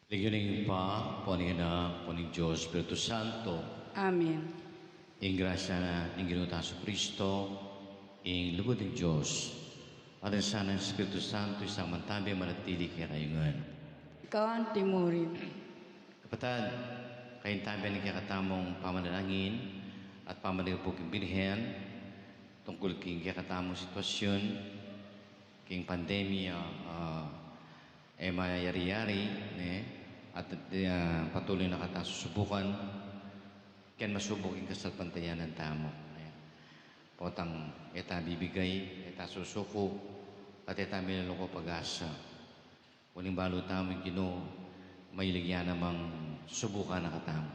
Ligyaning pa, po ni Anak, po ni Diyos, Espiritu Santo, Amen. ing grasya na ng Ginoong Taso Kristo, ing lugod ng Diyos, at ang sana ng Espiritu Santo, isang mantabi manatili kay rayungan. Ikaw ang timurin. Kapatid, kayong tabi ng kakatamong pamanalangin at pamanalangin po king Birhen, tungkol king kakatamong sitwasyon, king pandemya, mayayari-yari, at patuloy na katasusubukan, kaya masubok yung kasalpantayan ng tamo. Potang eta bibigay, eta susuko, at eta minaloko pag-asa. Uling balo tamo yung Ginoo, may ligyan namang subukan na katamo.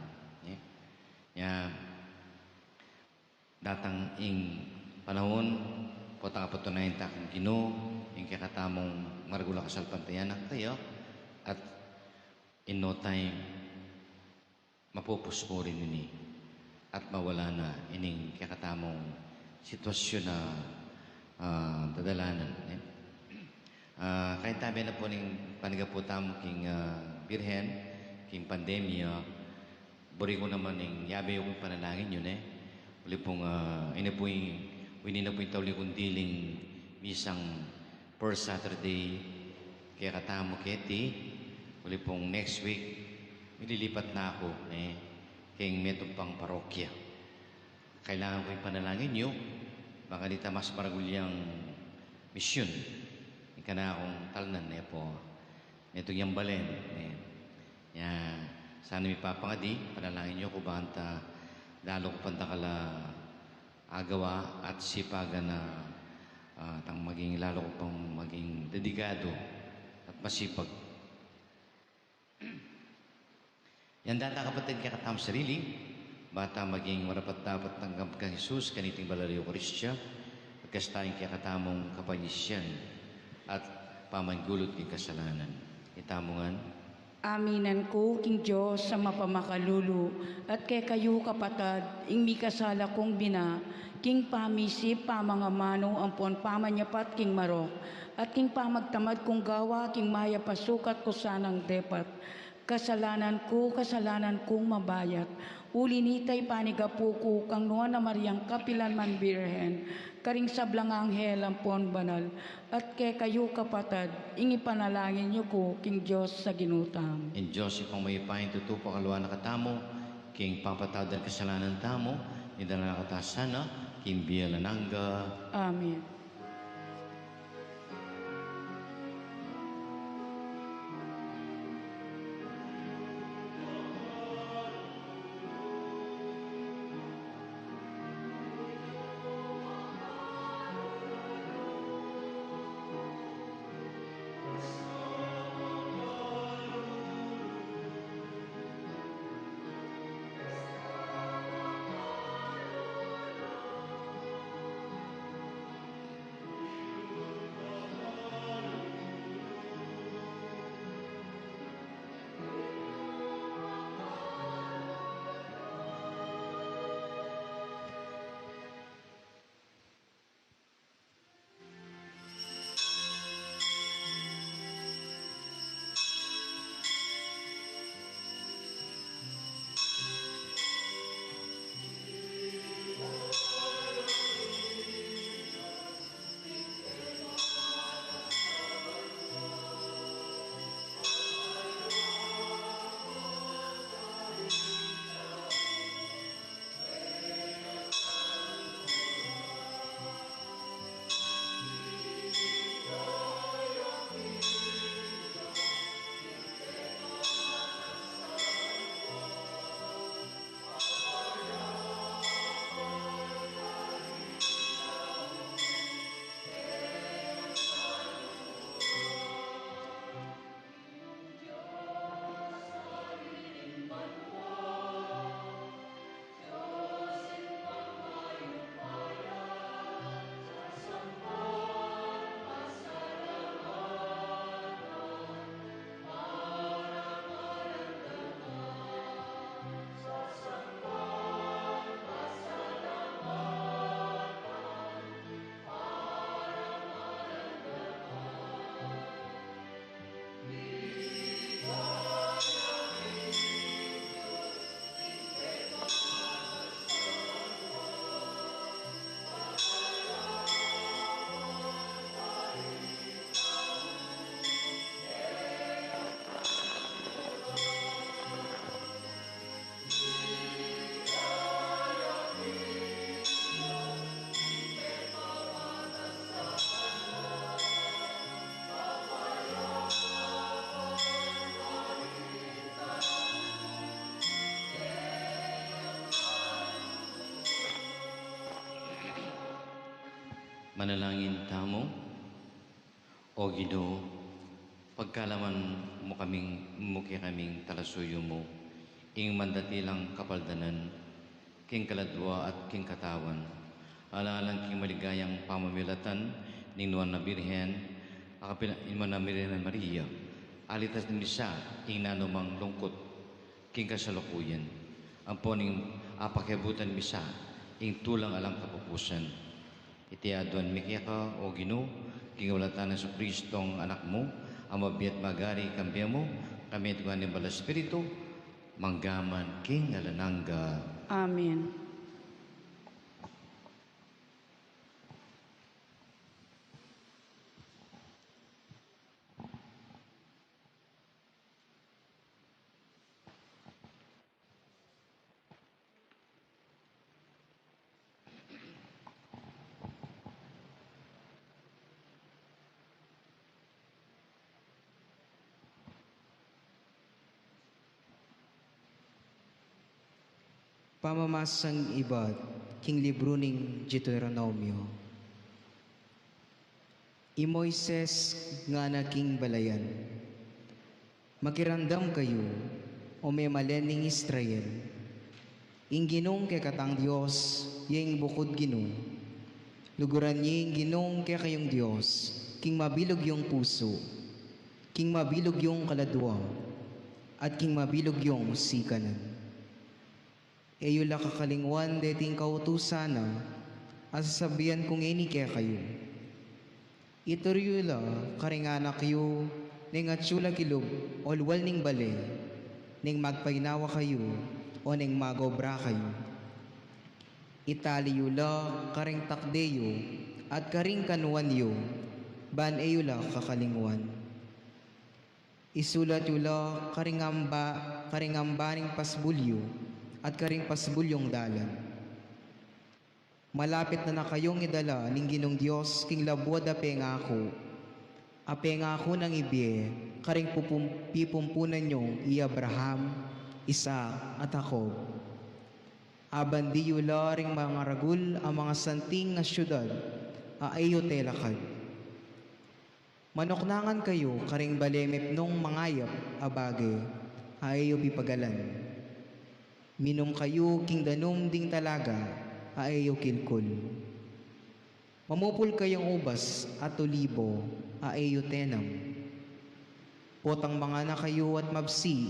Datang ing panahon, potang kapatunayan takong Ginoo, yung kakatamong maragula kasalpantayan na kayo, at in no time, mapupus mo rin ini at mawala na ining kakatamong sitwasyon na dadalanan. Kahit tabi na po ning panigaputam king Birhen, king pandemya, buri ko naman ning yabe yung panalangin yun uli pong ina po yung tawli kong diling misang first Saturday kaya katamo keti uli pong next week, mililipat na ako kayong metong pang parokya. Kailangan ko yung panalangin nyo, baka dita mas maragulyang misyon. Ika na akong talnan po. Itong yung balen. Sana may papangadi, panalangin nyo ko baka lalo ko pantakala agawa at sipagan na lalo ko pang maging dedikado at masipag. Yan data kapatid kakatam sarili, bata maging marapat dapat tanggap kang Jesus, kaniting balariyo Kristya, pagkastayang kakatamong kapanyisyan at pamanggulot ng kasalanan. Itamongan. Aminan ko, King Diyos, sa mapamakalulu, at kay kayo kapatad, ing mi kasala kong bina, king pamisip, pamangamano, ampon pamanyapat, king marok, at king pamagtamad kong gawa, king maya pasukat ko sanang depat. Kasalanan kong mabayat. Uli nitay panigapu ko kang nuan na Mariang Kapilan man Birhen, karing sablang anghel ampon banal, at kay kayo kapatad, ingi panalangin niyo ko, King Diyos sa ginutam. In Diyos, ipang may ipahin tutupo kaluan na katamo, king papatadan kasalanan tamo, nidala na katasana, king biyalananga. Amen. Manalangin tamo, o Ginoo, pagkalaman mo kaya kaming talasuyo mo, ing mandatilang kapaldanan, king kaladwa at king katawan, alalang king maligayang pamamilatan, ning nuwan na Birhen, iman na Birhen Maria, alitas ni Misa, ing nanumang lungkot, king kasalukuyan, ang poning apakibutan Misa, ing tulang alang kapupusan. Itiaduan mikya ka, o Ginoo, king walatan ng Kristong anak mo, ang mabiat magari kambya mo, kami ituan ni Bala Espiritu, manggaman king alanangga. Amen. Pamamasang iba't king libro ning Deuteronomio. I Moises nga na king balayan. Makirandam kayo o may malening Israel. Ing ginong kay katang Diyos, yung bukod ginong. Luguran niya yung ginong kay kayong Diyos, king mabilog yung puso, king mabilog yung kaladwa, at king mabilog yung sikanan. Eyula kakalingwan deting kautusana, asasabihan kong ini kaya kayo. Itoryula karinganak yu, ning atsula kilog, olwal ning bale, ning magpainawa kayo, o ning magobra kayo. Italiyula karing takdeyo, at karing kanuan yu, ban eyula kakalingwan. Isulat yula karingambaning pasbulyo, at karing pasbulyong dalan. Malapit na kayong idala ning ginong Diyos king labwad apengako. Apengako ng ibye, karing pipumpunan nyong i Abraham, Isaac at Jacob. Aban di yula ring mga ragul ang mga santing na syudad, aayo telakad. Manoknangan kayo karing balemip nung mangayap abage, aayo pipagalan. Minom kayo king danum ding talaga, aayo kilkol. Mamupul kayong ubas at tulibo, aayo tenam. Potang mga na kayo at mabsi,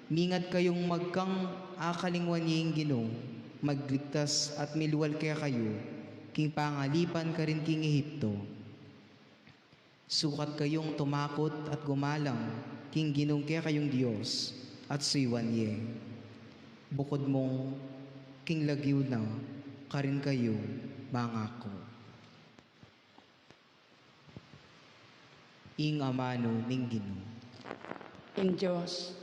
mingat kayong magkang akalingwan niyong ginong, magligtas at milwal kaya kayo, king pangalipan ka rin king Ehipto. Sukat kayong tumakot at gumalang, king ginong kaya kayong Diyos, at suiwan ye. Bukod mong king lagyo na, karin kayo mangako. Ing amano ning Ginoo. Ing Diyos,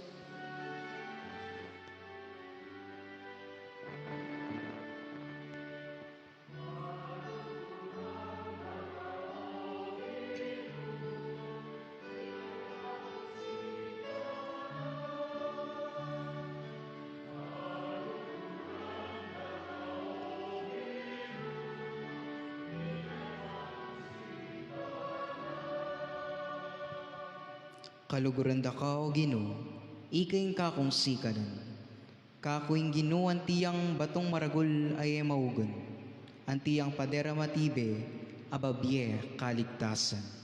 Kaluguran da ka o Ginoo, ikaing kakong sikanan. Kakuing Ginoo antiyang batong maragul ay maugon. Antiyang padera matibe, ababye kaligtasan.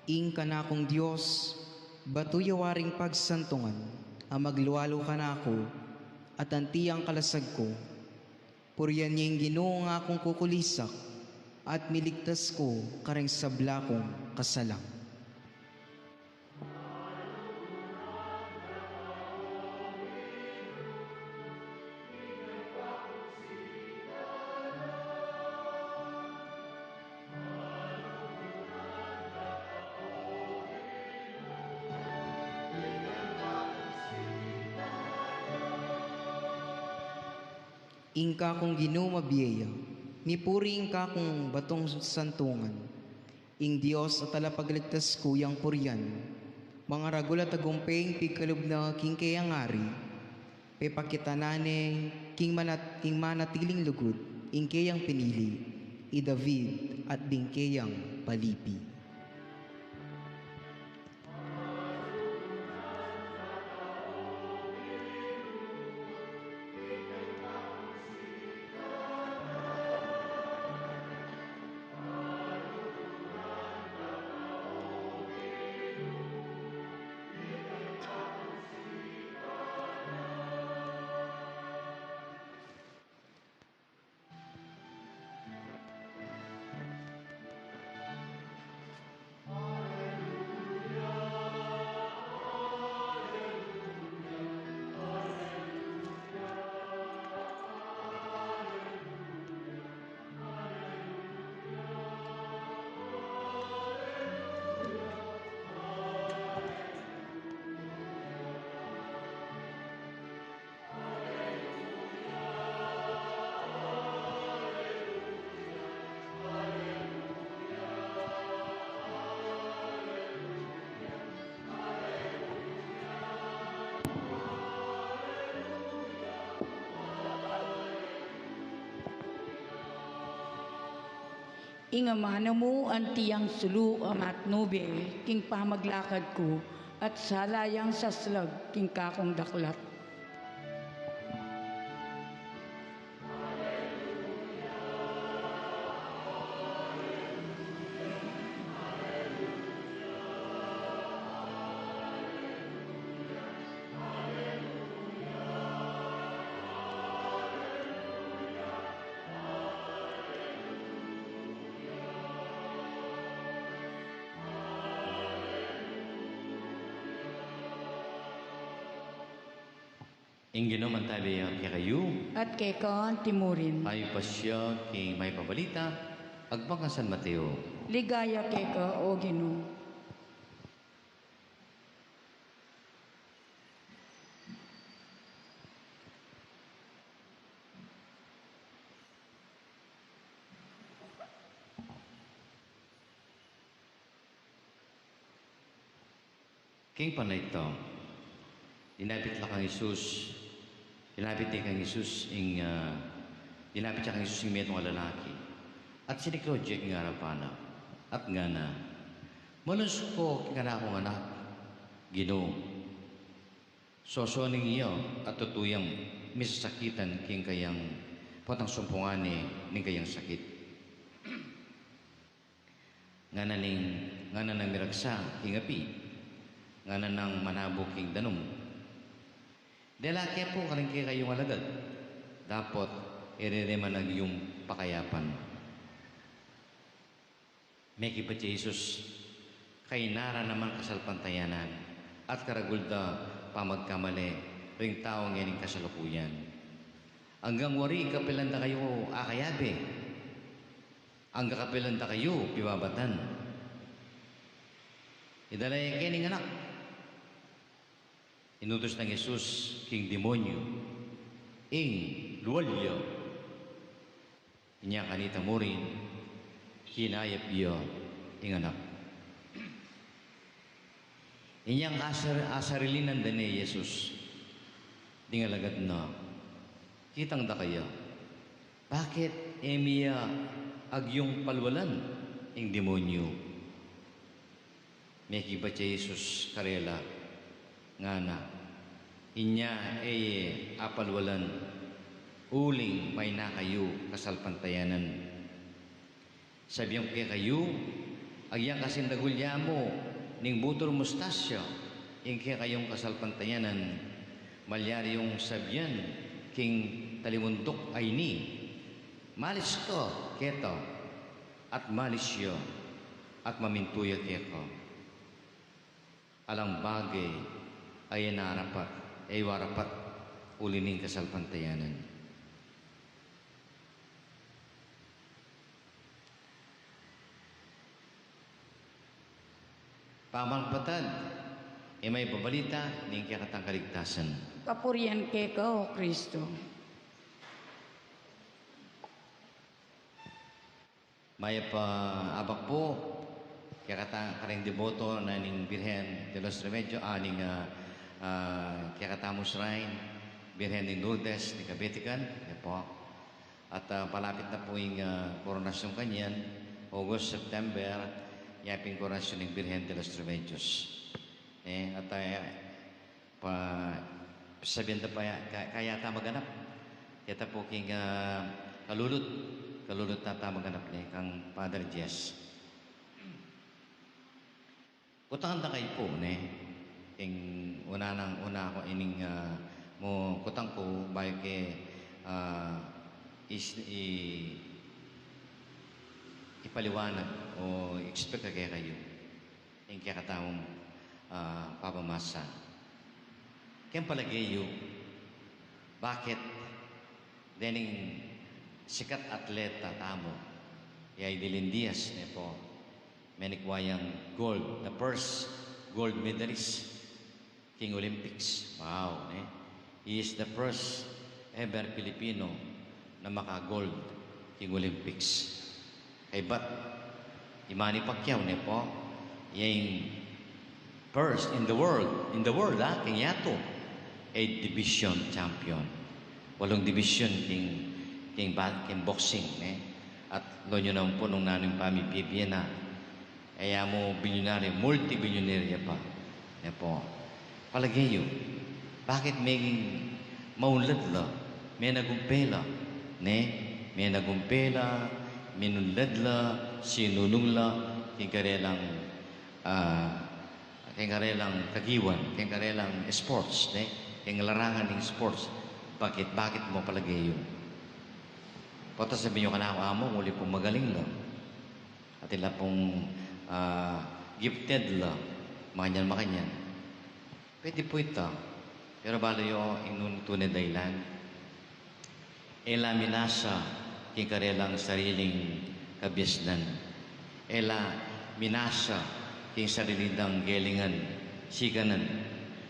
Ing kanakong Diyos, batuyawaring pagsantungan, ang magluwalo kanako, at antiyang kalasag ko. Puriyan niyang Ginoo nga akong kukulisak, at miligtas ko kareng sabla kong kasalang. Ingka kong Ginoo mabiyaya, mipuri ingka kong batong santungan. Ing Dios at talapagligtas ko yang purian, mga ragul at tagumpeng pigkalub na king kayang ari, pepakitanane king manatiling lugod, ing kayang pinili, i David at bingkayang palipi. Ingamana mo ang tiyang sulu amat nube, king pamaglakad ko, at salayang saslag, king kakong daklat. Ing Ginoo man tabi kay kayo, At kay kaan timurin, ay pasya king may pabalita, agpang San Mateo. ligaya kay ka o Ginoo. King panay ito, dinapit lang kang Isus, dinapit din kang Isus, dinapit siya kang Isus yung metong lalaki. At siniklodya ng harapana, at nga na, malus ko king anak kong anak, Ginoo, sosoning iyo at tutuyang misasakitan king kayang potang sumpungani ning kayang sakit. Nga na nang miragsa king api, nga na nang manabok king danom. Delakya po kaling kayong alagad. Dapat irereman ang iyong pakayapan. May kipat si Jesus kay nara naman kasalpantayanan at karagulda pamagkamali ring taong yaning kasalukuyan. Hanggang wari kapilanda kayo akayabe. Hanggang kapilanda kayo piwabatan. Idalay kining anak. Inutos ng Jesus king demonyo, ing luwalyo. Inya kanita mo rin, hinayap iyo, ing anak. Inyang asarilinan din ni Jesus, dingalagad na, kitang da kaya, bakit emiya agyong palwalan, ing demonyo? May kiba si Jesus karela, nga na, inya apalwalan, uling may na kayo kasalpantayanan. Sabihan ko kayo, agyang kasindagulya mo, ning butol mustasya, ing kaya kayong kasalpantayanan, malyari yung sabihan, king talimundok ay ni, malis ko, keto, at malis yo, at mamintuya keko. Alang bagay, ay narapat, ay warapat, ulining kasalpantayanan. Pamangpatad, may babalita, ning kaya katang kaligtasan. Kapurian kay ka o Kristo. May pa abak po, kaya kareng deboto na ning Birhen de los Remedios, kaya katamo shrine, Birhen ni Lourdes, ni Kabetikan, yan po. At palapit na po yung koronasyon kanyan, August, September, yaping koronasyon ng Birhen de los Remedios. At sabihin na pa, kaya ta maganap. Kaya po king kalulot na ta maganap niya, kang Father Jess. Kutangan na kayo po, king una ako ining mo kutang ko, bayo ke ipaliwanag o expect kaya kayo yung kaya katawang papamasa. Kaya palagayo, bakit dening sikat atleta tamo, yay Dylan Diaz, po, menikwayang gold, the first gold medalist, King Olympics. Wow, he is the first ever Filipino na maka-gold King Olympics. Kay ba't Manny Pacquiao, po, yung first in the world, King Yato, 8 division champion. 8 division king boxing, At lo nyo naman po nung nanong pami Viviana, kaya mo bilyonaryo, multi-bilyonarya pa. Po. Palagayo, bakit may maunlad la, may nagumpela, may nagumpela, minunlad la, sinunong la, king karelang kagiwan, king karelang sports, king larangan ng sports. Bakit mo palagay yun? Pata sabihin nyo ka na amo, muli pong magaling lang. At ila pong gifted lang, makanyan. Pwede po ito. Pero balo yung tunay dahilan. Ela minasa, king karelang sariling kabisnan. Ela minasa, king sariling gelingan, siganan.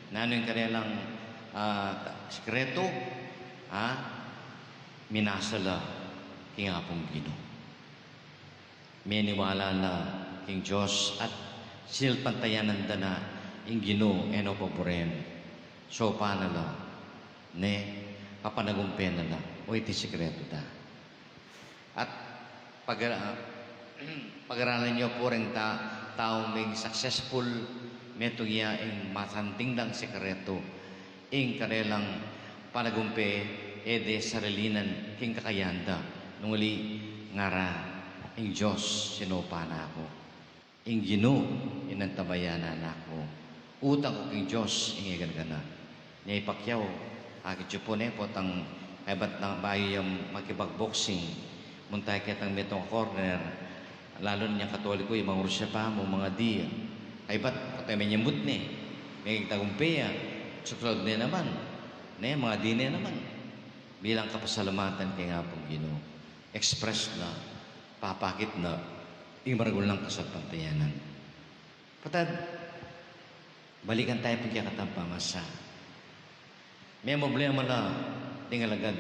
Nano yung karelang sekreto, minasala, king apong Ginoo. Miniwala na king Diyos at silpantayanan da na ing Ginoo eno paboren. So paano la, papanagumpen na la, o iti sekreto da. At pag-aralan niyo po rin taong may successful metodya ing masanting lang sekreto ing karelang panagumpe ede sarilinan king kakayanda nung uli ngara ing Diyos sinupa na ako ing Ginoo inantabayanan ako utang ko king Diyos ing igan-gana niya ipakyaw akit po potang kaibat na bayo yung makibag-boxing muntay kitang metong corner lalo niyang katoliko yung mga urusya pa mo mga di kaibat patay may nyambut may tagumpeya suklod niya naman, mga dine naman. Bilang kapasalamatan kay nga pong Ginoo. Express na, papakit na, yung maragul ng kasapantayanan. Patad, balikan tayo pag yakatang pamasa. May problema na, tingalagad.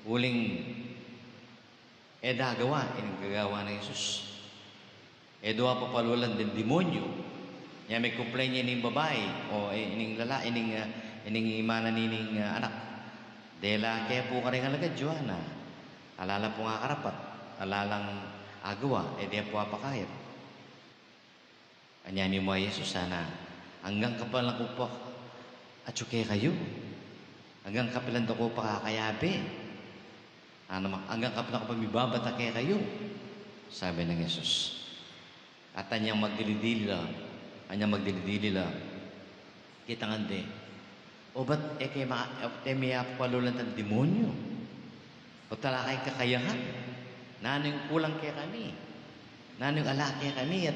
Uling, dagawa, inagagawa ng Yesus. Doa papalulan din demonyo. Yan may complain niya ining babae o ining lala, ining imana nining anak. Dela kaya po ka rin alagad, Joanna. Alala po nga karapat. Alalang agawa, di po apakayat. Anyami mo ay Jesus, sana. Hanggang kapalan ko pa, atsuke kayo. Hanggang kapalan ko pa kakayabi. Hanggang kapalan ko pa mibabata kaya kayo. Sabi ng Jesus. At anyang magdilidila, kita nga di. O ba't kay may palulan ng demonyo? O tala kay kakayahan? Nanong kulang kaya kami? Nanong ala kaya kami? At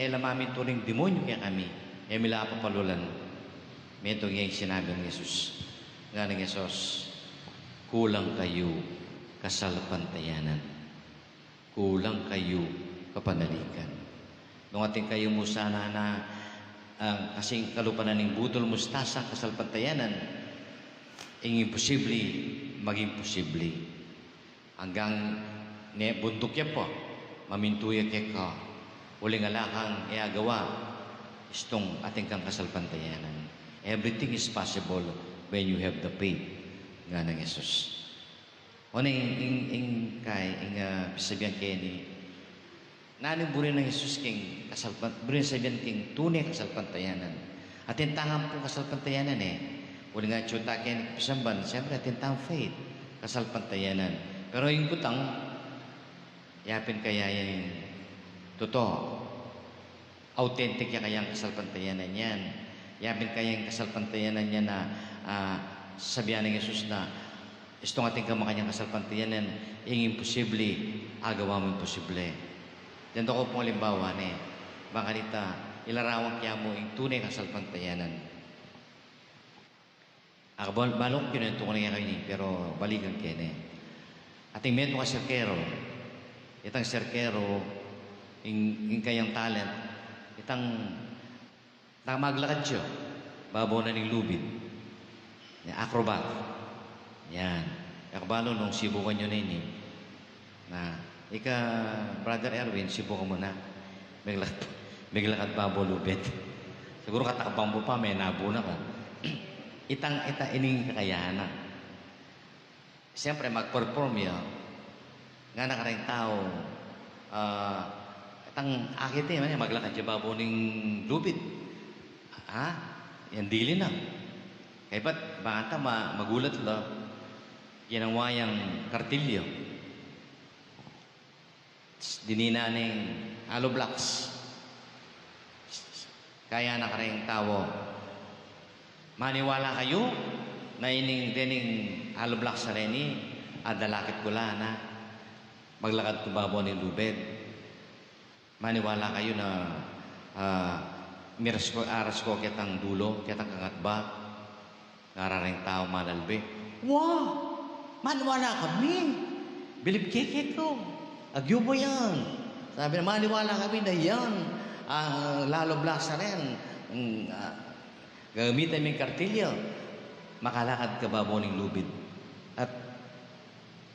lamami turing demonyo kaya kami? Mila papalulan. May ito yung sinabi ng Yesus. Nga ng Yesus, kulang kayo kasalpantayanan. Kulang kayo kapanalikan. Nung ating kayo mo sana na kasing kalupanan ng budol mustasa kasalpantayanan, ang imposible, maging posible. Hanggang ne bundok ya po, mamintuya ka, uling alakang iagawa, istong ating kang kasalpantayanan. Everything is possible when you have the faith nga ng Jesus. O na sabihan kayo ni, naniburi ng Jesus king burin sabihan king tunay kasalpantayanan. Atin tangan po kasalpantayanan Uling nga tsuta kayo ni Pisamban, siyempre atin tangan faith, kasalpantayanan. Pero yung kutang, yapin kaya yan totoo. Authentic ya kayang kasalpantayanan yan. Yapin kayang kasalpantayanan niya na sabihan ng Jesus na istong ating kamakanyang kasalpantayanan, yung imposible, agawa mo imposible. Yan ko pong halimbawa baka nita, ilarawang kaya mo yung tunay kasalpantayanan. Balong kinento ko na kayo pero balikan kayo ating meto ka serkero, itang serkero, yung kayang talent, itang maglakad siya, babaw na ng lubid, acrobat. Yan. Kakabalo nung sibukan nyo na Brother Erwin, sibukan mo na. May lakad babaw lubid. Siguro katakabang mo pa, may nabo na ka. Ining kakayahan na. Siyempre, mag-perform yun. Nga na karang tao, itang akit maglakad siya babaw ng lubid. Yan dili na. Kaya ba't baka magulat lang, ginawayang kartilyo. Dinina ng hollow blocks. Kaya na karayang tao, maniwala kayo na ining dining hollow blocks sa reni, adalakit ko lang na maglakad ko babaw ng lubid. Maniwala kayo na aras ko kitang dulo, kitang kangatba, nararing tao malalbi. Wow! Maniwala kami. Bilib kikit ko. Agyo mo yan. Sabi na, maniwala kami na yan. Lalo blast na rin. Gagamitan mo yung kartilyo. Makalakad ka babaw ng lubid. At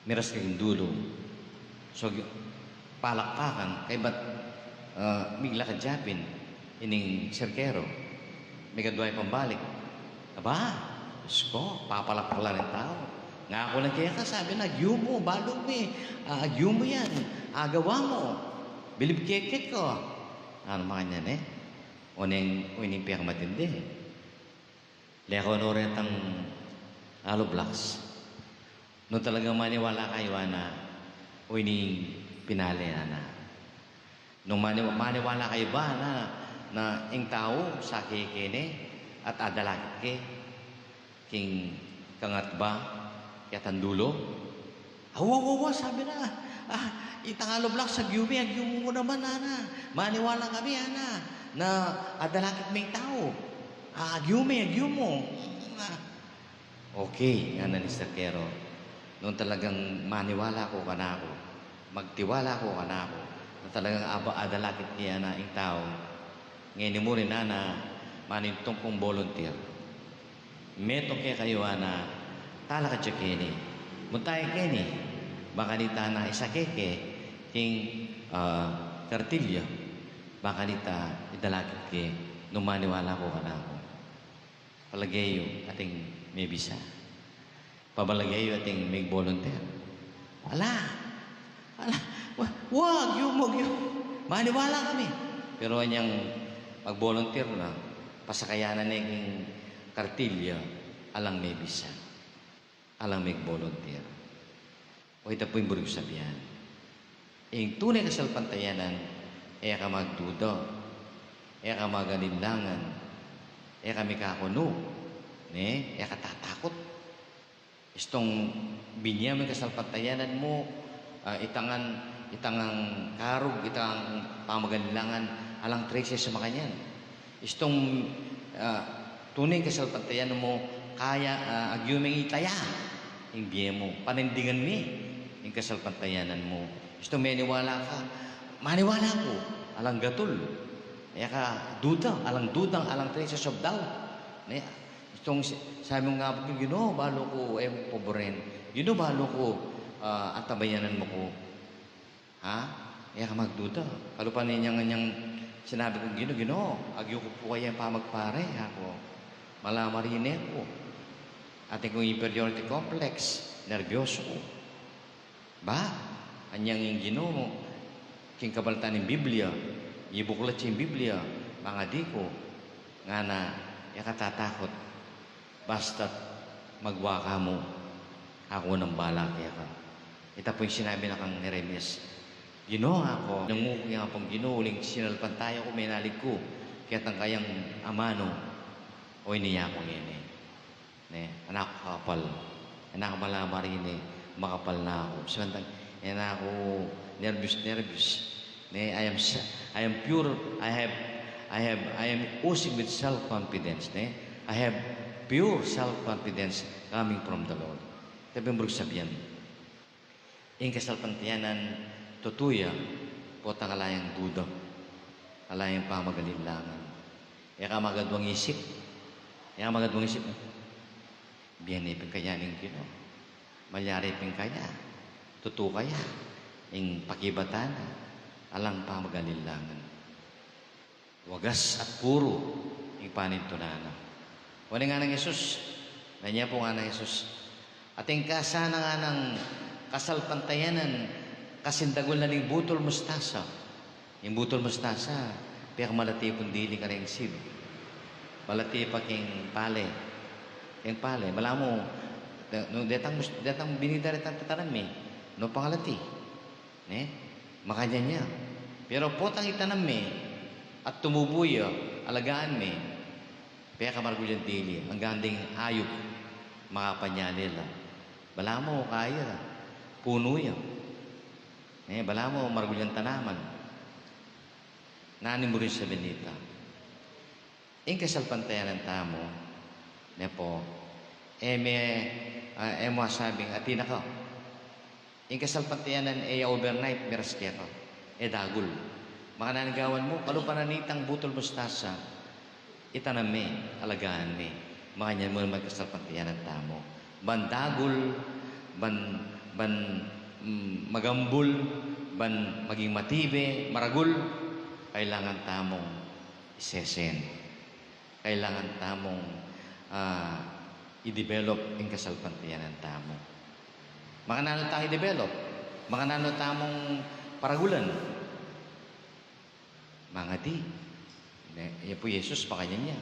miras ka yung dulo. So, palakpakan. Kaya ba't migla ka diyapin? Ining serkero. May kadway pambalik. Aba, Diyos ko, papalakpala rin tao. Nga ako lang kaya ka, sabi na, agyo mo, balog mo agyo mo yan, agawa mo. Bilib kekek ko. Ano mga niyan Uning piyang matindi. Leko no rin ang hollow blocks. Nung talagang maniwala kayo, uning pinali, Nung maniwala kayo ba, na ang tao sa kikini at adalakit king kangat ba kaya dulo awawawa sabi na itangalo blak sa gyumi agyum mo naman maniwala kami na adalakit may tao agyum mo okay nga na ni Serkero noon talagang maniwala ko kanako magtiwala ko kanako na talagang adalakit niya na ang tao ngayon mo rin manintong kong volunteer. Meto kaya kayo tala ka siya kini. Muntay kini. Baka nita na isa keke king kartilyo. Baka nita idalakit ke nung maniwala ko ka na ako. Palagayo ating may bisa. Pabalagayo ating may volunteer. Wag yung maniwala kami. Pero anyang mag-volunteer na, pasakayanan na yung kartilyo, alang may bisa. Alang may volunteer. O ito po yung burig sabihan. Yung tunay kasalpantayanan, ka magdudo, ka magalinlangan, ka may kakuno, ka tatakot. Istong binya may kasalpantayanan mo, itangang karog, itangang pamagalinlangan, alang traces sa makanyan. Istong tunay kasalpantayan mo, kaya agyuming itaya. Yung biye mo, panindigan mo yung kasalpantayanan mo. Istong maniwala ka, maniwala ko, alang gatul. Kaya ka duda, alang dudang, alang traces of doubt. Itong sabi mo nga po, balo ko, poboren. Balo ko, atabayanan mo ko. Ha? Iya ka magduda. Kalupan ninyang sinabi kong Ginoo, agyo ko po kaya pamagpare ako. Malamarine ko. Ating kong inferiority complex, nervyoso ko. Ba? Anyang yung Ginoo, king kabalatan ng Biblia, ibuklat yung Biblia, mga di ko, nga na, yakatatakot, basta't magwa ka mo, ako ng bala kaya ka. Ito po yung sinabi na kang Jeremias, Ginoo ako, nangukuya nga pong Ginoo, uling sinalpan tayo ko, may nalig ko, kaya tang kayang amano, o iniya ko yan eh. Ne, anak ko kapal, anak malamari ni makapal na ako. Samantang, ako nervous. Ne, I am pure. I am oozing with self-confidence. Ne, I have pure self-confidence coming from the Lord. Tapi ang sabihan, yung kasalpantiyanan, tutuya, po kalayang duda, kalayang pamagalinlangan. Kaya ka magadwang isip. Biyanipin kaya ning Ginoo. Malyaripin kaya. Tutu kaya. Ing pakibatan. Alang pa magalilangan. Wagas at puro. Ing panintunana. Wala nga ng Yesus. Nanya po nga ng Yesus. Ating kasana nga ng kasalpantayanan. Kasindagol na ning butol mustasa. Yung butol mustasa. Piyang malati pong dili ka rin sid. Malati pa king pale. Yang pale, malamo, no datang binida rin tataran mi, no pangalati, ne, makanya niya. Pero potang itanam mi, at tumubuya, alagaan mi, kaya kamargulyan dili, ang ganding ayop, makapanya nila. Balamo, kaya, puno yan. Balamo, margulyan tanaman. Nanin mo rin sa benita. Yung kasalpantayan ng tamo, po, mo sabing atina ka. Yung kasalpantiyanan overnight meras kaya ka. Dagul. Maka nanagawan mo, kalupananitang butol mustasa, itanam me, alagaan me. Makanya mo naman kasalpantiyanan tamo. Ban dagul, magambul, ban maging matibe, maragul, kailangan tamong isesen. Kailangan tamong i-develop yung kasalpantiyanan tamo. Makanano tayo i-develop? Makanano tamong paragulan? Mga di. Yan po Jesus, pakanya niya.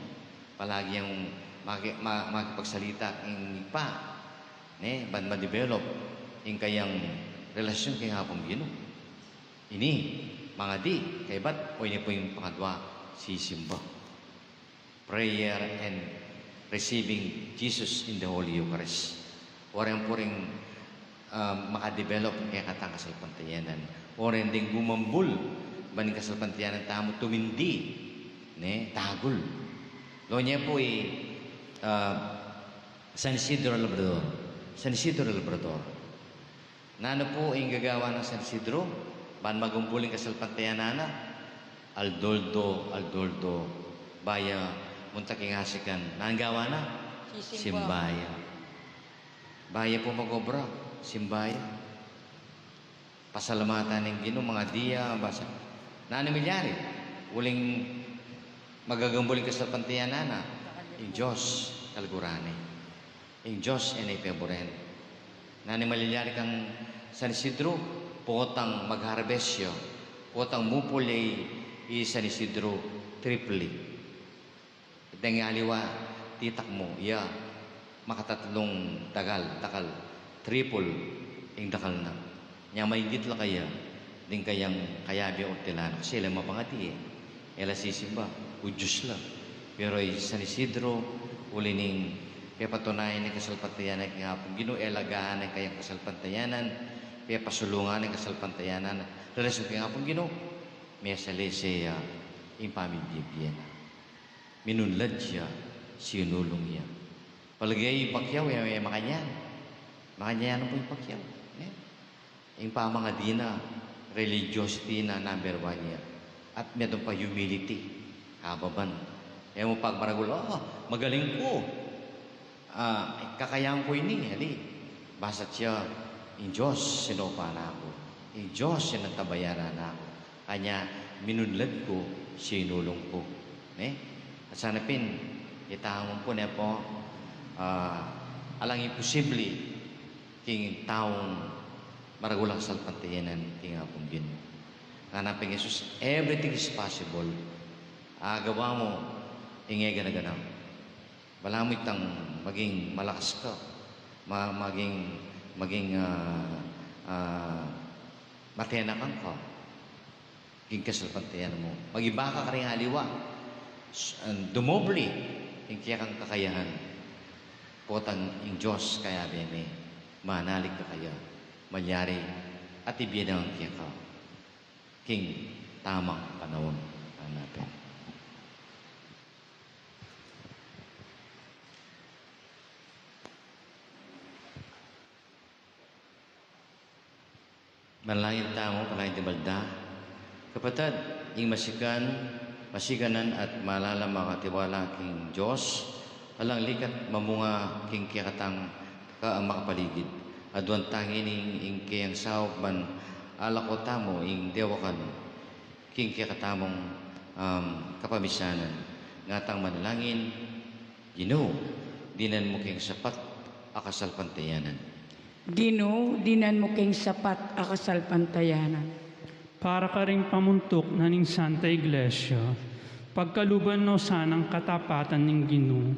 Palagi yung makipagsalita yung pa. Ban ma-develop yung kayang relasyon kay hapong Ginoo. Ini, mga di. Kaya ba't? O ini po yung pangadwa, sisimba. Prayer and receiving Jesus in the Holy Eucharist. Orang po rin makadevelop kaya katang kasalpantayanan. Orang din gumambul baning kasalpantayanan tamo tumindi. Tagul. Lo niya po San Isidro Labrador. San Isidro Labrador. Nano po yung gagawa ng San Isidro? Ban magumbuling kasalpantayanan na? Aldoldo, baya, muntaking hasikan. Nanggawa na? Simbaya. Baya po magobra. Simbaya. Pasalamatan ng Ginoo, mga diya, basa. Nanimilyari. Uling magagambuling ka sa pantayanan na. Yung Diyos, kalgurani. Yung Diyos, peboren. Nanimilyari kang San Isidro, potang magharbesyo. Potang mupulay San Isidro, tripli. Aliwa, titak mo, makatatlong takal, triple, yung dakal na. Nya maigit la kaya, din kayang kayabi o tilano. Kasi ilang mapangati Ela sisimba, Diyos lang. Pero San Isidro, uli ning kaya patunayan ng kasalpantayanan kaya hapong Ginoo, elagaan ng kayang kasalpantayanan, kaya pasulungan ng kasalpantayanan, relasyon kaya hapong Ginoo, may salesya, yung pamibibiyena. Minunlad siya, sinulong niya. Palagay pakyaw, makanya. Makanya yan po yung pakyaw. Yung mga dina, religiosity na number 1 niya. At meron pa humility, kababan. Kaya mo pagmaragul, magaling ko. Kakayaan ko ini, hali. Basat siya, in Diyos, sinopa na ako. Ang Diyos siya natabayaran na ako. Kanya, minunlad ko, siya inulong ko. At sana pin, itahamon po niya po, alang imposible, king taong maragulang salpantayanan, king apong gin. Hanapin Jesus, everything is possible. Gawa mo, ingay gana-gana. Wala mo itang maging malakas ka, maging matenakan ka, king kasalpantayan mo. Mag-iba ka rin aliwa, dumobli, king kaya kang kakayahan. Potang ing Diyos kaya beme, manalig ka kaya, malyari, at ibiyan ang kaya ka. King tamang panahon hanapin. Manalangin tamo, panalangin di balda. Kapatid, ing masikanan at malala makatiwala king Diyos, alang likat mamunga king kiyakatang makapaligid. Aduan tangin ing kiyang sawag man alako tamo ing dewakan king kiyakatamong kapamisanan. Ngatang manalangin, Ginoo, dinan mo king sapat akasalpantayanan. Ginoo, dinan mo king sapat akasalpantayanan. Para ka ring pamuntok na ning Santa Iglesia, pagkaluban no sanang katapatan ning Ginoo,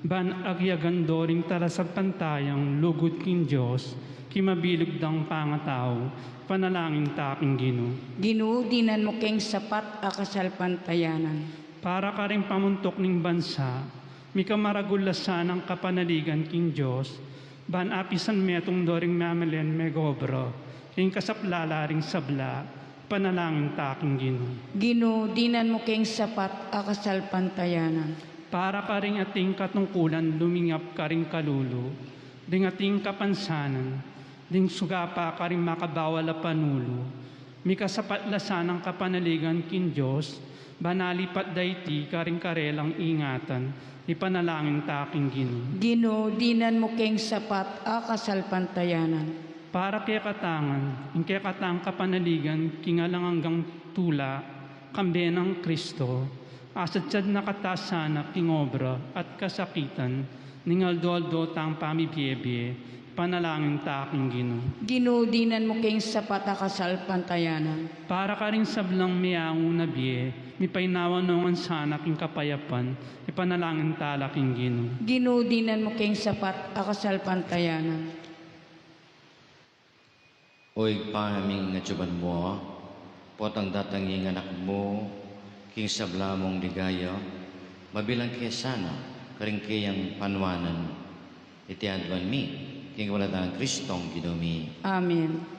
ban agyagan doring talasagpantayang lugod king Diyos, kimabilog dang pangatao, panalangin taking Ginoo. Ginoo, dinan mo king sapat akasalpantayanan. Para ka ring pamuntok ning bansa, mikamaragulasan ang kapanaligan king Diyos, ban apisan metong doring mamelen megobro, king kasaplala ring sabla, panalangin taking Ginoo. Ginoo, dinan mo king sapat akasalpantayanan. Para ka ring ating katungkulan lumingap ka ring kalulo, ding ating kapansanan, ding sugapa ka ring makabawal a panulo, mikasapatlasan ang kapanaligan kin Diyos, banalipat dayti ka ring karelang ingatan, ipanalangin taking Ginoo. Ginoo, dinan mo king sapat akasalpantayanan. Para kaya katangan, in kaya katang kapanaligan, kingalang hanggang tula, kambe ng Kristo, asadsad na katasana king obra at kasakitan, ningaldo-aldo tang pamibiyebye, panalangin taking Ginoo. Ginoo, dinan mo king sapat akasalpantayanan. Para ka rin sablang miyango na biye, mipainawan nung ansana king kapayapan, ipanalangin tala king Ginoo. Ginoo, dinan mo king sapat akasalpantayanan. Oy paming nga tsuban mo, potang datang yung anak mo, king sabla mong ligaya, mabilang kaya sana, karing kayang panwanan, itiadwan mi, king wala ng Kristong Ginoo. Amen.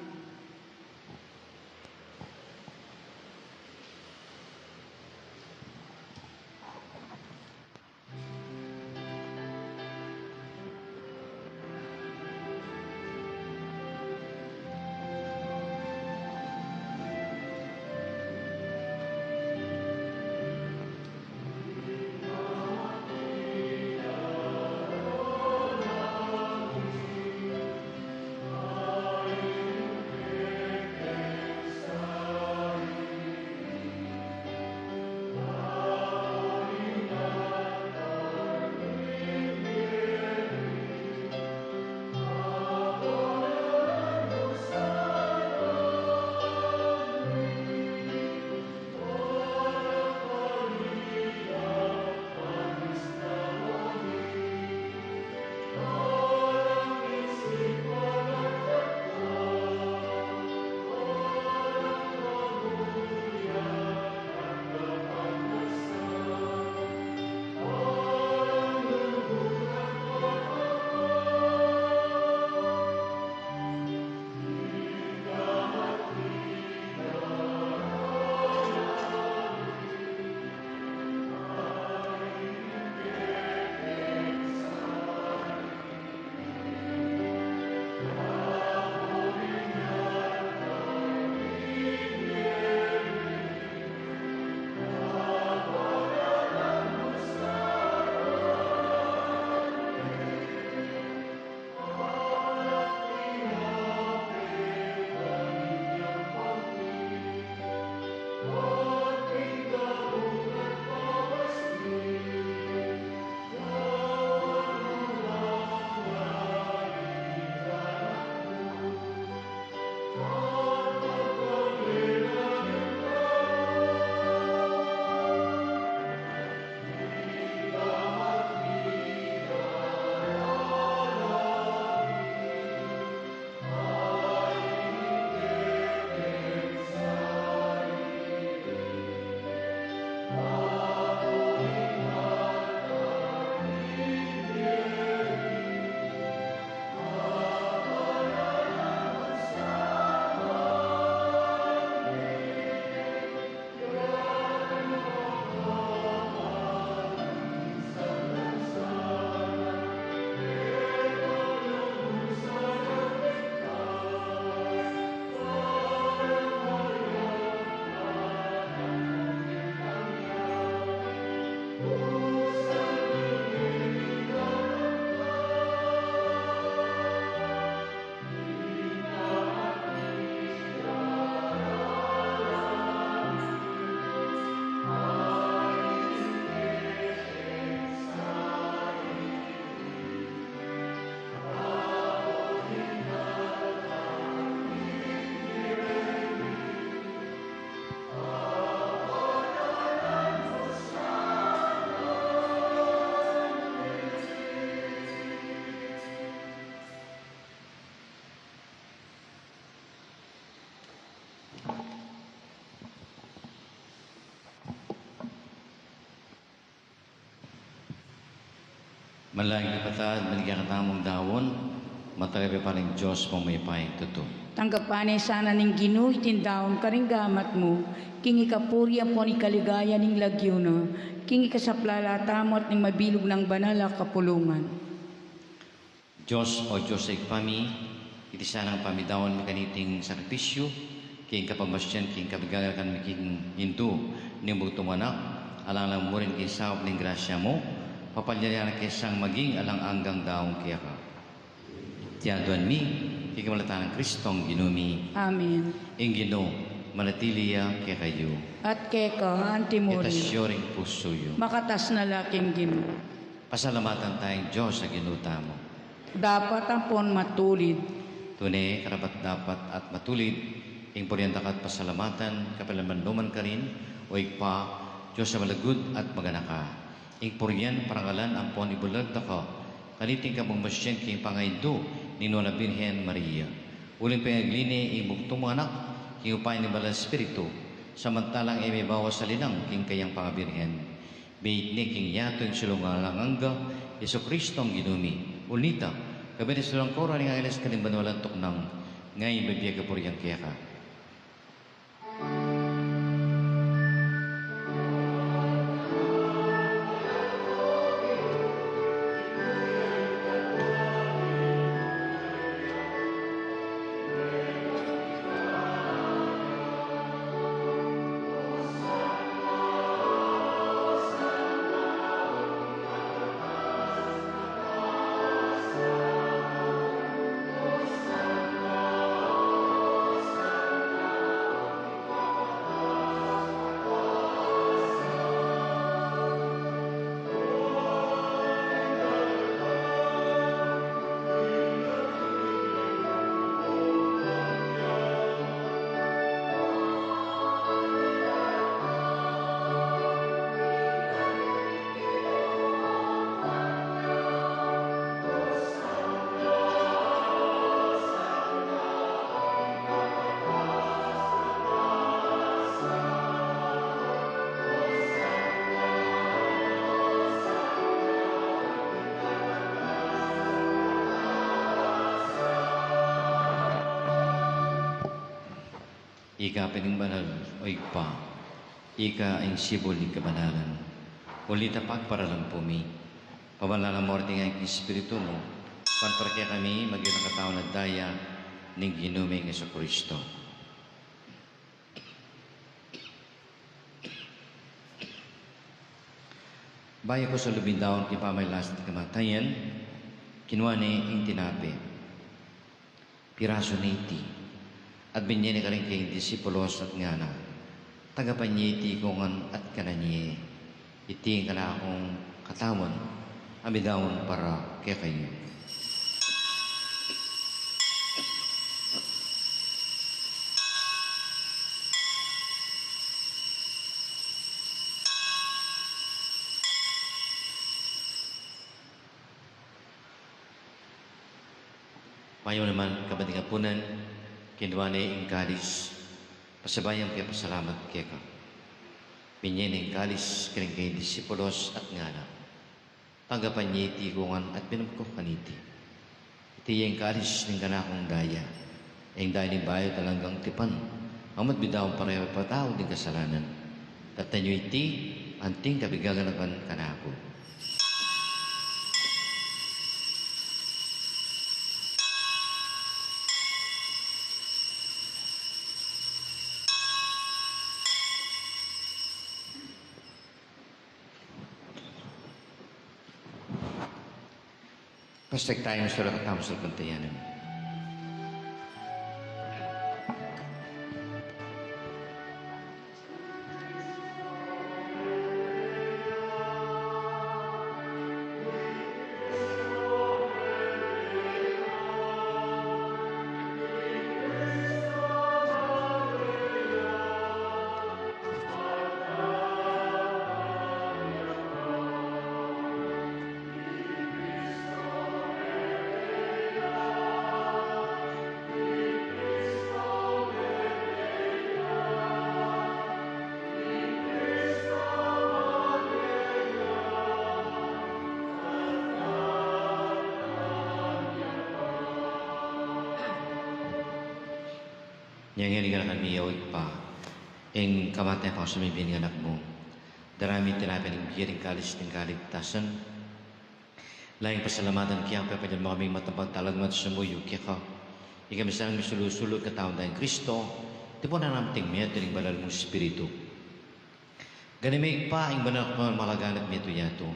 Malangit kapatid, maligyan ka tamang dawon, matagabi pa rin Diyos mo may pahing tuto. Tanggapanay sana ning Ginoo itindaon karing gamat mo, king ikapurya po ni kaligaya ning lagyo na, king ikasaplalatamot ning mabilog ng banala kapulungan. Diyos o Diyos ay kami, iti sanang pamidawon mekaniting sakripisyo, king kapambasyan, king kabigagan, king hindu, ning bugtong anak, alang lang mo rin king sawap ning grasya mo, papalyayan na kisang maging alang anggang daong kaya ka. Tiyaduan mi, kikamalatan ng Kristong ginumi, Amen. ing Ginoo, manatiliya kaya kayo, At keka, antimuri, itasyoring puso yo. makatas na laking Ginoo. Pasalamatan tayong Diyos sa ginuta mo. Dapat ampon matulid, Tunay, karapat dapat at matulid, ing puryanta kat pasalamatan, kapalamanduman ka rin, o ikpa, Diyos sa malagud at maganaka. Ing puryan, parangalan, ampon ibulag da ka, kaniting kabungmasyan king pangaydo, ni Nona Birhen Maria. Uling pangaglini, ing bugtong mga anak, king upay ni Bala Espiritu, samantalang ay may bawas sa linang, king kayang pangabirhen. Bait ni king yato yung sulungan lang angga, Yeso Kristong ginumi, unita, kabini sulang kora ni Angeles kalimbanwalan tuknang, ngay bibiyag kapuryang kaya ka. Ika piningbanal o ikpa, ika ang sibol ni kabanalan. Ulita pagparalang pumi, pamalalang morte nga ang Espiritu mo, panparkya kami maging katao na daya ng ginuming Yeso Kristo. Bayo ko sa lubindawon kay pamaylas at kamatayan, kinuha ni ang tinapi, piraso ni iti, at binyan ka rin kay disipulos at nga na, tagapan niya iti kongan at kananye, iti ka na akong katawan, amidawon para kaya kayo. Mayo naman kabandingapunan, kinuha na yung kalis, pasabayang kaya pasalamat kaya ka. Binyan yung kalis, kiring kay disipulos at ngana. Tanggapan niya iti kungan at pinamko kaniti. Iti yung kalis ng kanakong daya. Yung daya ni bayo talagang tipan. Amat bidawang pareho patao ng kasalanan. Tatanyo iti, anting kabigaganakan kanako. Pastek tayo ng sulat at tamsal kantayanan. Yang hinigan kami yawig pa, ang kamatay pa sa mibin ng anak mo. Darami tinapin ng biyaring kalis ng kaligtasan. Laing pasalamatan kaya papayan mo kaming matapang talagmat sa muyo kaya ka. Ikami sa aming sulusulod ka taon dahil Kristo, di po na namting miya tining banal mong Espiritu. Ganimig pa ang banal ko malaganap miya to yato.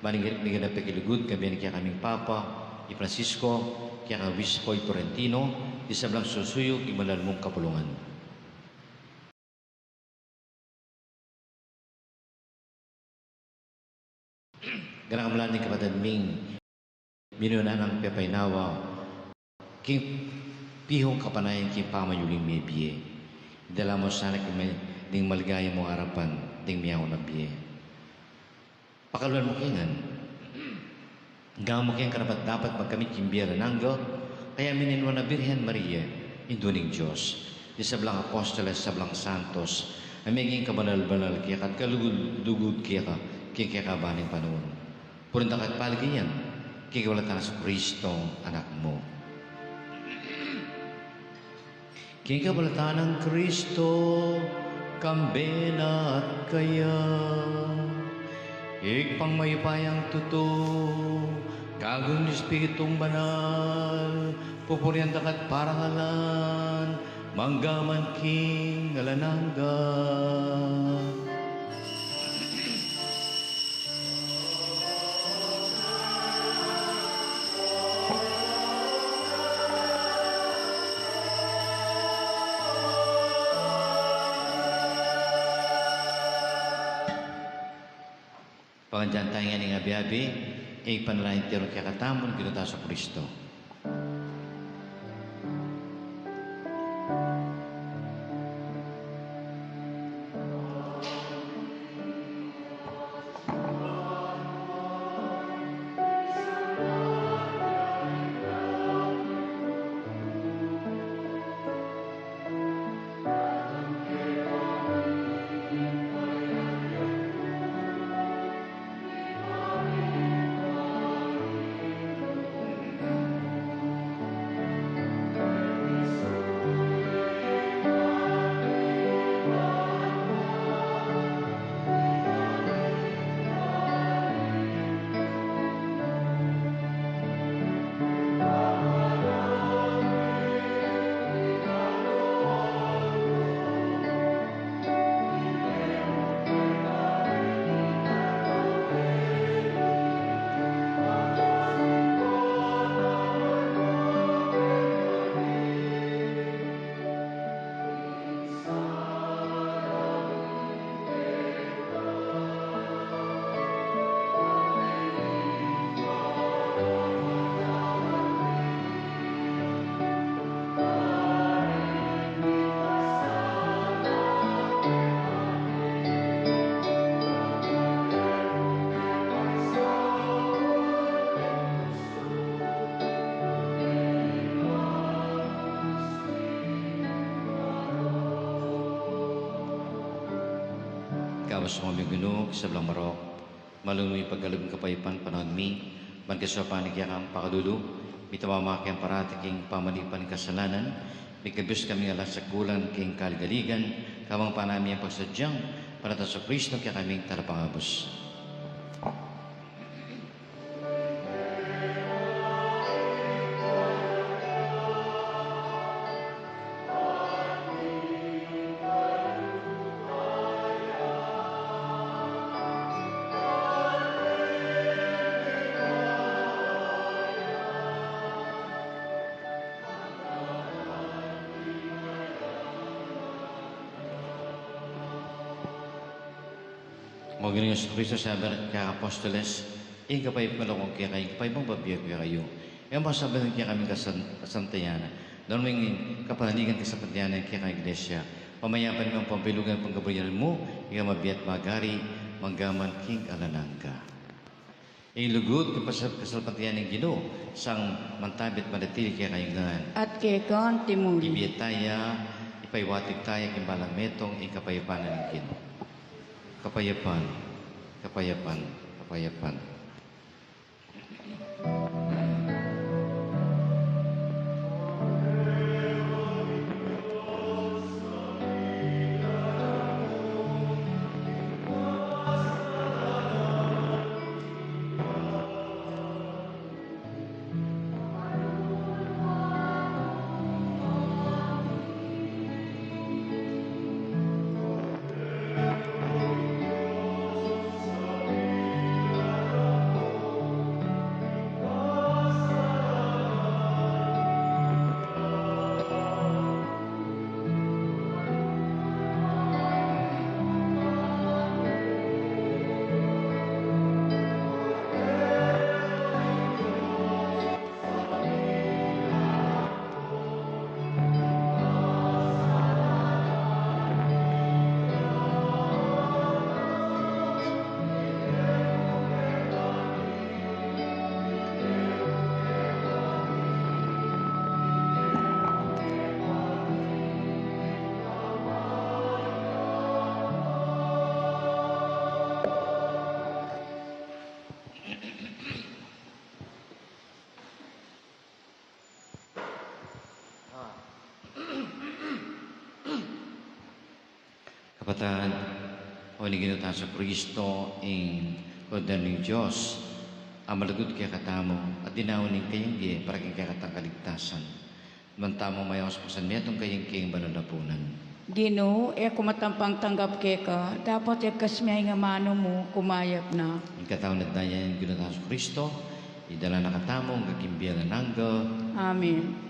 Maningit ni ganap ikilugod kami kaya kaming Papa, i Francisco, kaya ka Obispo i Torrentino, isablang susuyog ang banal mong kapulungan. Ganang kamalan ni kapatid Ming, minunan ng pepaynawa, king pihong kapanayan king pamayuling may biye. Dala mo sana ding maligaya mo harapan, ding miyaw na biye. Pakaluan mo kingan. Hanggang mo kiyang karapat dapat magkamit yung biya nanggo, kaya mininwa na Birhen Maria, induning Diyos. Di sablang apostoles, sablang santos, ay maging kabanal-banal kaya kat kalugod-dugod kaya kabaning panahon. Purunta kat paligayan, kikawalatan sa Kristo, anak mo. Kikawalatan ng Kristo, kambena at kaya, ikpang may payang tuto, kagong Espiritong banal, pupurian takat parangalan, manggaman king alanangga. Pangandiyan tayo nga ng abi-abi, ay panalain tiro kaya katamon, ginuta sa Kristo. Kawas mo aming ginoo, sablang marok, malungoy pagkalabing kapaypan, panahon mi, magkasapanig yakang pakadulo, mitamama kayang parati king pamanipan kasalanan, may kabis kami alas sa kulang king kaligaligan, kamang panami ang pagsadyang, para sa Kristo kaya kaming talapangabos. Mga ganyan sa Kristo sabi kaya apostoles, ing kapay malakong kaya kayo, kapay mong babiyag kaya kayo. Yung mga sabi kaya kami kasantayana. Doon may kapanigan kasantayana kaya kayo iglesia. Pamayapan kang pampilugan panggabriyan mo, ikaw mabiyat magari, manggaman king alanangka. Ilugod kasalpatiyan ng Ginoo, sang mantabit manatili kaya kayo ngahan. At kay kan timuli. Ibiyat taya, ipaywatig taya, kimbalang metong, ikapayapanan ng Ginoo. Kapayapan, kapayapan, kapayapan. Kapatid, o ni Ginoo sa Kristo, ing kodan ng Diyos, ang malagod kaya katamo, at dinawin kayong giye para kaya katang kaligtasan. Mantamong mayos pasan metong kayong kayong bananapunan. Ginoo, kumatampang tanggap ka, dapat kasmay nga mano mo, kumayap na. Ang katawin at daya ng Ginoo sa Kristo, idala na katamong kakimbiyagan nangga. Amen.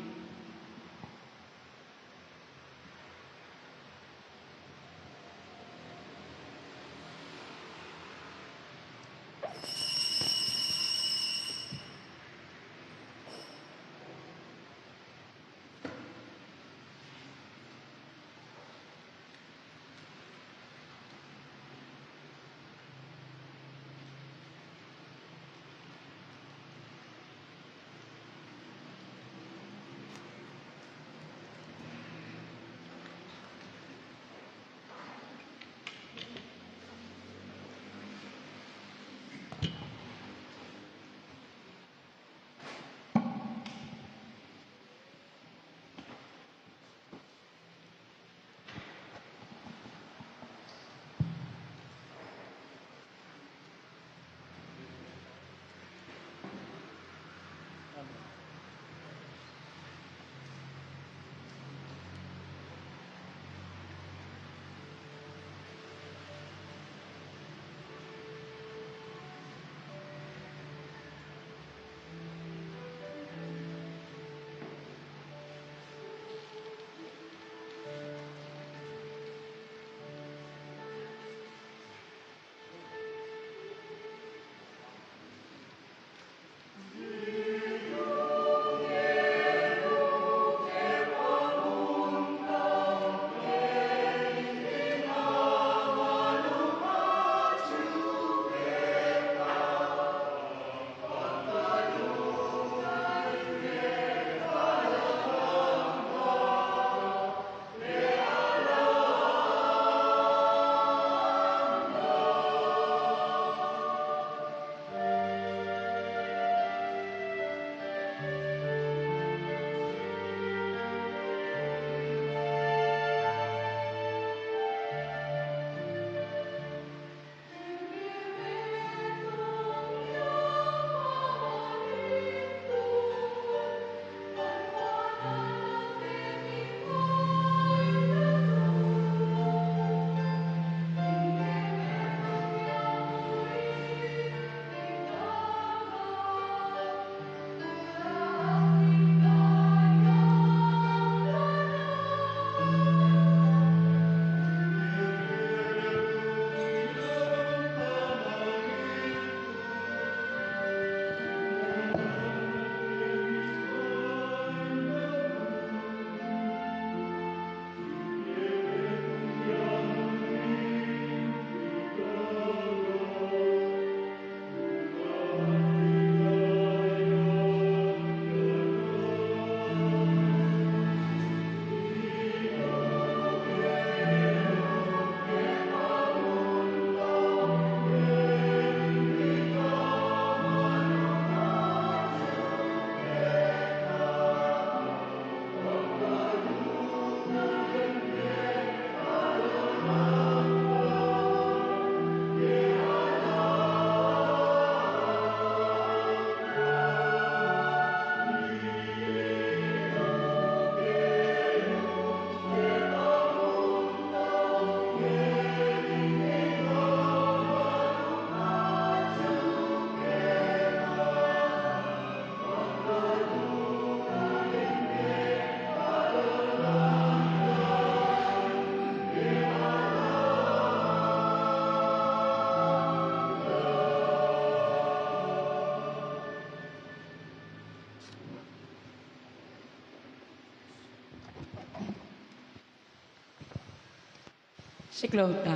Siklota.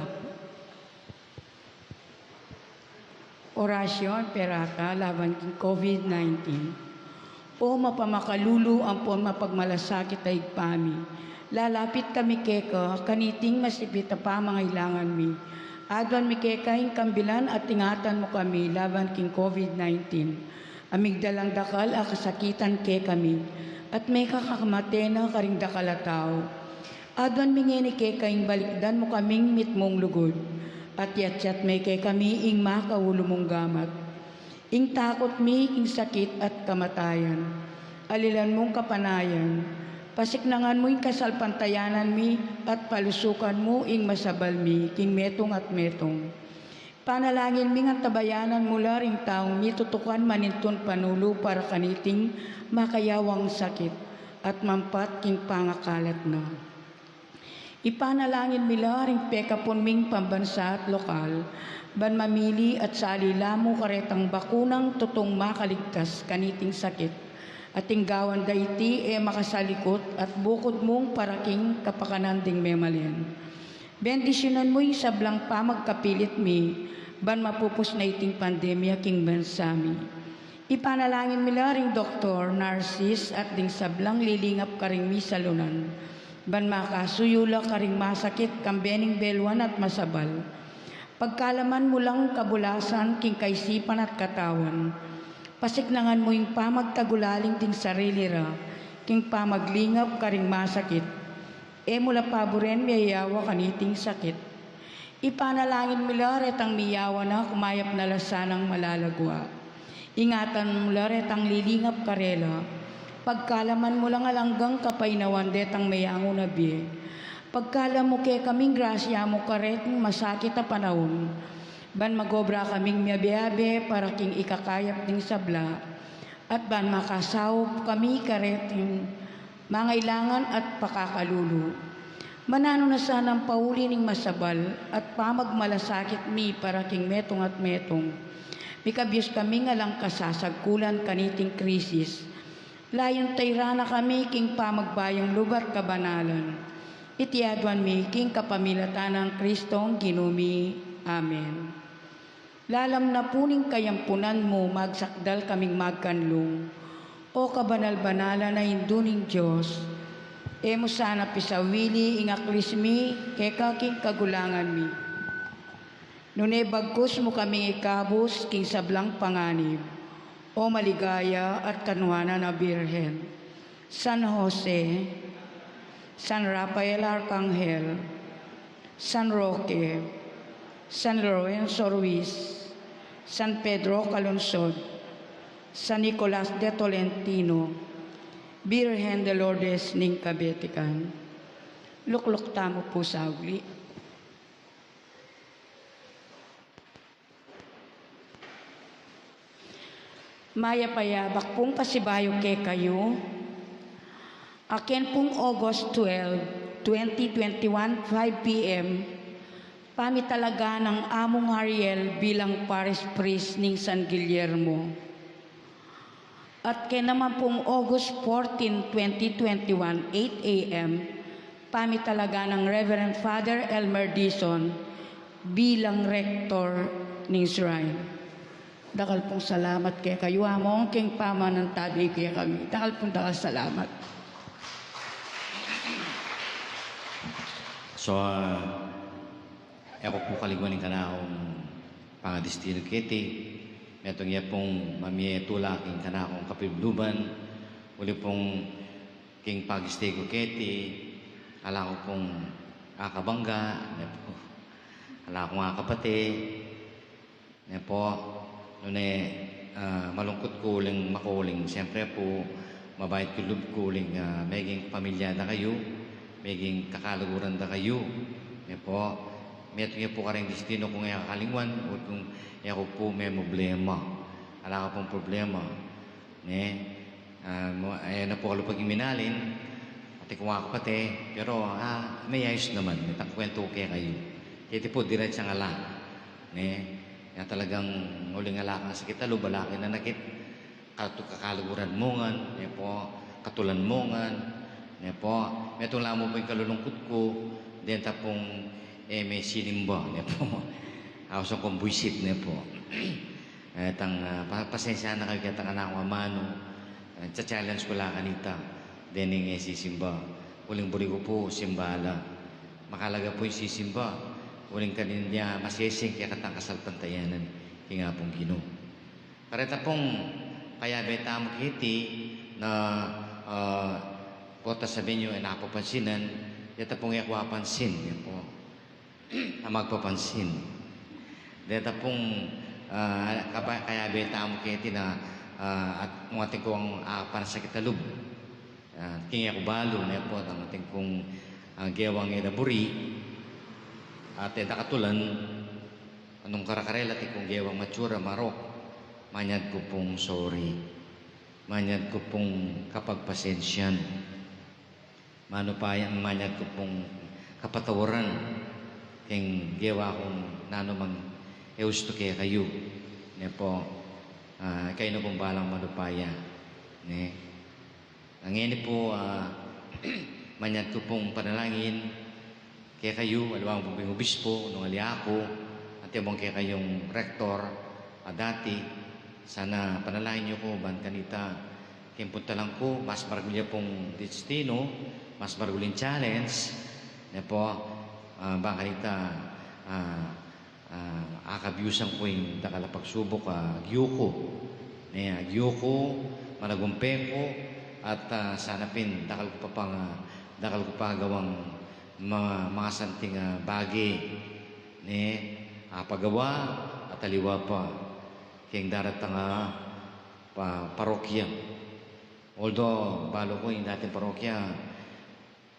Orasyon perata laban king COVID-19. O mapamakalulu ang pon mapagmalasakit ay pami. Lalapit kami keka, kaniting masipit na pamangailangan mi. Adwan mi keka yung kambilan at tingatan mo kami laban king COVID-19. Amigdalang dakal a kasakitan ke kami. At may kakakamate na karing dakalataw. Adwan mingeni ke kaing balikdan mo kaming mitmong lugod. At yat may ke kami ing makaulo mong gamat. Ing takot mi ing sakit at kamatayan. Alilan mong kapanayan. Pasiknangan mo ing kasalpantayanan mi at palusukan mo ing masabal mi king metong at metong. Panalangin mi nga tabayanan mula ring taong mitutukan maninton panulo para kaniting makayawang sakit at mampat king pangakalat na. Ipanalangin mila ring pekapon ming pambansa at lokal, ban mamili at sa alilamo karetang bakunang tutong makaligtas kaniting sakit, at tinggawan daiti makasalikot at bukod mong paraking kapakananding memalen. Bendisyonan mo yung sablang pamagkapilit mi, ban mapupos na iting pandemya king bansami. Ipanalangin mila ring Dr. Narcis at ding sablang lilingap karing mi salunan, ban makasuyula karing masakit kambening belwan at masabal. Pagkalaman mo lang kabulasan king kaisipan at katawan, pasiknangan mo yung pamagkagulaling ting sarili ra, king pamaglingap karing masakit, mula paboren miyayawa kaniting sakit. Ipanalangin mila retang miyawa na kumayap na lasanang malalagwa. Ingatan mula retang lilingap karela, pagkalaman mo lang alanggang kapainawan detang mayango na biye. Pagkala mo ke kaming grasya mo karetang masakit a panahon, ban magobra kaming miyabe para king ikakayap ding sabla, at ban makasawop kami karetang mangailangan at pakakalulu. Manano na sanang pauli ning masabal at pamagmalasakit mi para king metong at metong. Mikabiyos kami nga lang kasasagkulan kaniting krisis. Layon tayrana kami king pamagbayang lugar kabanalan. Itiadwan mi king kapamilatan ng Kristong Ginumi. Amen. Lalam na puning kayampunan mo magsakdal kaming magkanlong. O kabanal-banala na induning Diyos, mo sana pisawili ingaklis mi keka king kagulangan mi. Nune bagkus mo kaming ikabos king sablang panganib. O maligaya at kanwana na Birhen, San Jose, San Rafael Arcangel, San Roque, San Lorenzo Ruiz, San Pedro Calungsod, San Nicolas de Tolentino, Birhen de Lourdes ning Kabetikan. Lukluk tamo po sa ugli. Maya payabak pong pasibayo ke kayo. Akin pong August 12, 2021, 5 p.m. Pamitalaga ng Among Ariel bilang Parish Priest ning San Guillermo. At kaya naman pong August 14, 2021, 8 a.m. Pamitalaga ng Reverend Father Elmer Dizon bilang Rector ning Shrine. Dakal pong salamat kaya kayo among king pamanan tabi kaya kami. Dakal pong salamat. So, ako po kaliguanin ka na akong pangadistino kiti. Metong iya pong mamiyetula king ka na akong kapibluban. Uli pong king pagistego kiti. Ala ko pong akabangga. Ala ko nga kapate. Po, malungkot kuling makuling. Siyempre po, mabait kulub kuling maging pamilyada kayo, maging kakalaguran da kayo. Po, meto niya po karang destino kung iya kakalingwan o kung iya ko po may problema. Ala ka pong problema. Ayan na po kalupag iminalin. Pati kumaka pati. Pero may ayos naman. May takwento kaya kayo. Kaya po, diretsa nga lang. Yan talagang uling alakang sakit talo, balakin na nakit, kakalaguran mongan, po, katulan mongan, po, metong lamo po yung kalulungkot ko, din tapong may sinimba, po, ako kong buisit, po. Pasensya na kayo kaya na akong amano, challenge ko lang kanita, din yung sisimba, uling buri ko po, simbala, makalaga po yung sisimba, uling kanin niya masesing kaya katang kasalpantayanan kaya nga pong Ginoo. Kareta pong kaya beta mo kiti na pota sabi nyo ay napapansinan Dito pong ikwapansin, yan po. Na magpapansin. Dito pong kaya beta mo kaya na at mga ating kong para sa kitalub. King ako balo na po ang ating kong gewang edaburi at katulan anong karakarela ating kong gewang matsura marok. Manyad ko pong sorry. Manyad ko pong kapagpasensyan. Mano pa yan, manyad ko pong kapatawaran. Keng gewa kong nanumang eusto kaya kayo. Ne po, kayo na pong balang manupaya. Ne? Ang ini po, manyad ko pong panalangin kaya kayo, alawang pong obispo, nung ali ako, at yung kaya kayong rektor, dati, sana panalangin niyo ko, ban kanita, kimpunta lang ko, mas maragulya pong destino, mas maragulin challenge, na po, bang kanita, akabyusan ko yung dakala pagsubok, gyuko, gyuko, managumpe ko, at sana pin, dakal ko pa gawang mga santing bagi, pagawa, at aliwa pa, kaya daratang parokya. Although, balo ko yung dating parokya,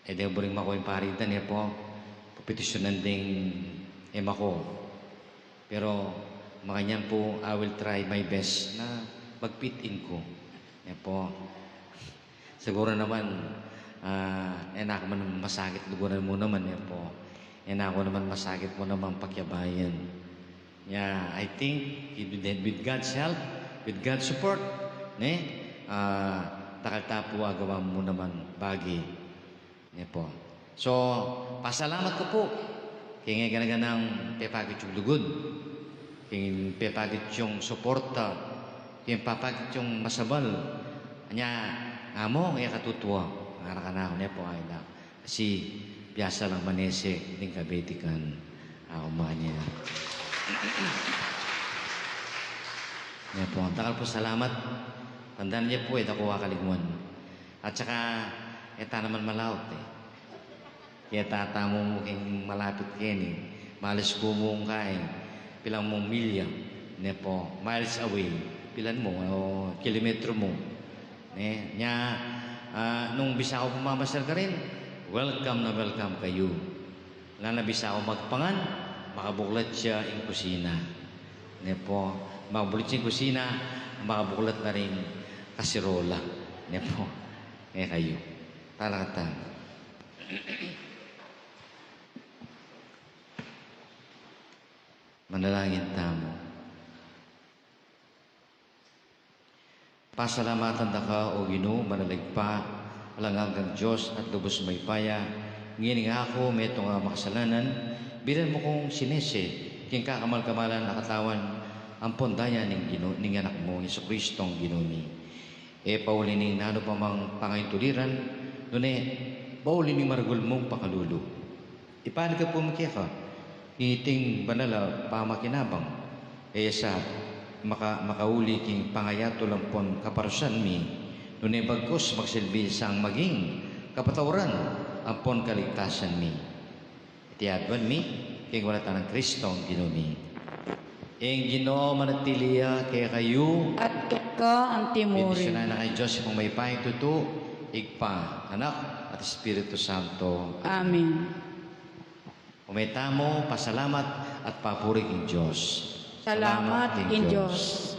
buring mako yung paritan po, petisyonan ding ema ko. Pero, makanyan po, I will try my best na mag-fit in ko. Po, siguro naman, ako man masakit, luguran mo naman po. Ako naman masakit mo naman pakyabayan. Yeah, I think with God's help, with God's support, takal tapo agawa mo naman bagi. Po. So, pasalamat ko po. Kaya nga ganaganang pepagit yung lugod. Kaya pepagit yung suporta. Kaya papagit yung masabal. Kanya, amo, kaya katutuwa. Ngara ka na ako, po ay na. Kasi, piyasa lang manese, hindi kabetikan. Ako mga niya. Yan po. Takal po salamat. Tandaan niya po, ako kaligwan. At saka, eta naman malaot Kaya tatamo mo kayong malapit kayo Malis ko mong kain. Pilang mong milya. Po. Miles away. Pilan mo, kilometro mo. Nung bisa ako pumamasal ka rin, welcome na welcome kayo. Bisa ako magpangan, makabuklat siya yung kusina. Po, makabuklat siya yung kusina, makabuklat na rin kasirola. Po, kayo. Talakatan. Manalangin tamo. Pasalamatan da ka, O Ginoo, manaligpa, walang hanggang Diyos at lubos may paya. Ngining ako, meto nga makasalanan, bilan mo kong sinese, king kakamal-kamalan nakatawan, ang pondaya ning anak mo, Hesus Kristong Ginoo. Pauli ning nano pa mang pangaytuliran, nune, pauli ning maragul mong pakalulo. Ipaano ka pumakya ka? Iting banala pamakinabang. Sa makauli king pangayato lampon kaparusan mi, nune bagkos magsilbi sang maging kapatawaran ampon kaligtasan mi. Itiadwan mi, king wala tanang Kristong Ginoo. Ing Ginoo manatiliya kaya kayo At ka ang timuri. bendisyonan na kay Diyos kung may paing tuto, igpa, anak at Espiritu Santo. Amen. Umetamo, pasalamat at papuri king Diyos. Salamat in Diyos.